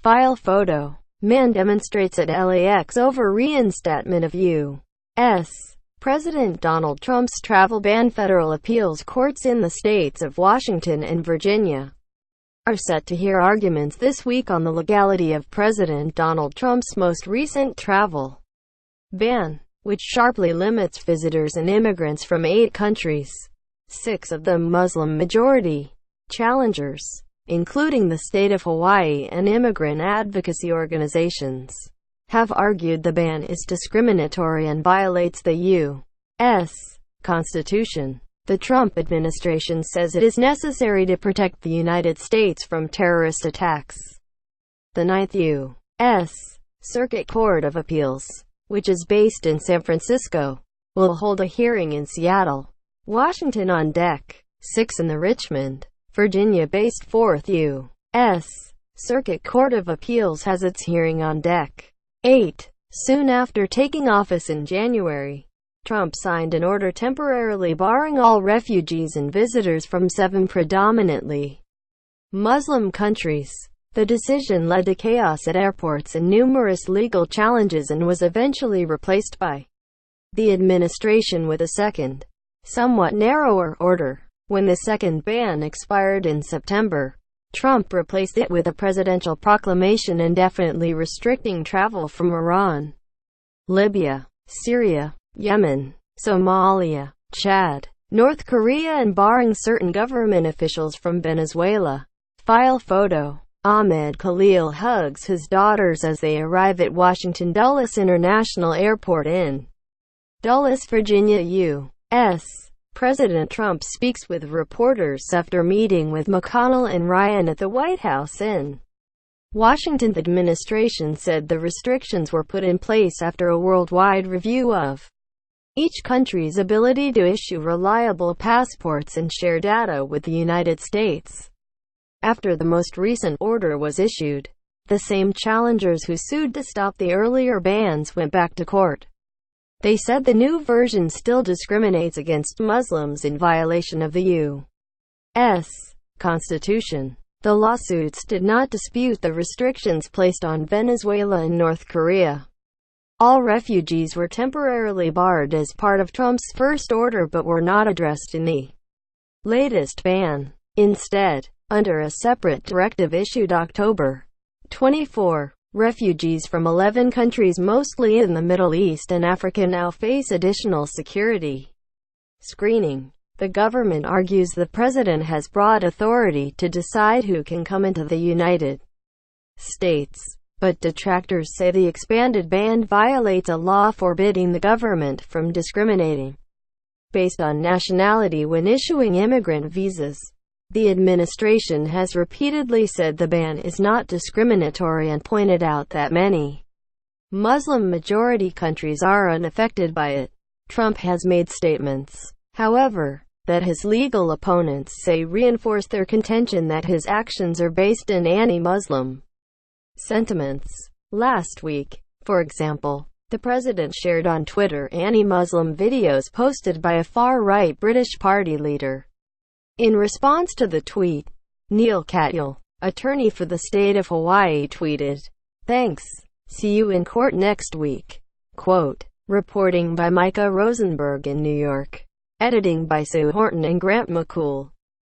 File photo. Man demonstrates at LAX over reinstatement of U.S. President Donald Trump's travel ban. Federal appeals courts in the states of Washington and Virginia are set to hear arguments this week on the legality of President Donald Trump's most recent travel ban, which sharply limits visitors and immigrants from 8 countries, 6 of them Muslim-majority. Challengers, including the state of Hawaii and immigrant advocacy organizations, have argued the ban is discriminatory and violates the U.S. Constitution. The Trump administration says it is necessary to protect the United States from terrorist attacks. The Ninth U.S. Circuit Court of Appeals, which is based in San Francisco, will hold a hearing in Seattle, Washington on Dec. 6 in the Richmond, Virginia-based 4th U.S. Circuit Court of Appeals has its hearing on Dec. 8. Soon after taking office in January, Trump signed an order temporarily barring all refugees and visitors from 7 predominantly Muslim countries. The decision led to chaos at airports and numerous legal challenges and was eventually replaced by the administration with a second, somewhat narrower order. When the second ban expired in September, Trump replaced it with a presidential proclamation indefinitely restricting travel from Iran, Libya, Syria, Yemen, Somalia, Chad, North Korea and barring certain government officials from Venezuela. File photo. Ahmed Khalil hugs his daughters as they arrive at Washington Dulles International Airport in Dulles, Virginia. U.S. President Trump speaks with reporters after meeting with McConnell and Ryan at the White House in Washington. The administration said the restrictions were put in place after a worldwide review of each country's ability to issue reliable passports and share data with the United States. After the most recent order was issued, the same challengers who sued to stop the earlier bans went back to court. They said the new version still discriminates against Muslims in violation of the U.S. Constitution. The lawsuits did not dispute the restrictions placed on Venezuela and North Korea. All refugees were temporarily barred as part of Trump's first order but were not addressed in the latest ban. Instead, under a separate directive issued October 24, refugees from 11 countries mostly in the Middle East and Africa now face additional security screening. The government argues the president has broad authority to decide who can come into the United States, but detractors say the expanded ban violates a law forbidding the government from discriminating based on nationality when issuing immigrant visas. The administration has repeatedly said the ban is not discriminatory and pointed out that many Muslim-majority countries are unaffected by it. Trump has made statements, however, that his legal opponents say reinforce their contention that his actions are based in anti-Muslim sentiments. Last week, for example, the president shared on Twitter anti-Muslim videos posted by a far-right British party leader. In response to the tweet, Neil Katyal, attorney for the state of Hawaii, tweeted, "Thanks. See you in court next week." Quote, reporting by Micah Rosenberg in New York. Editing by Sue Horton and Grant McCool.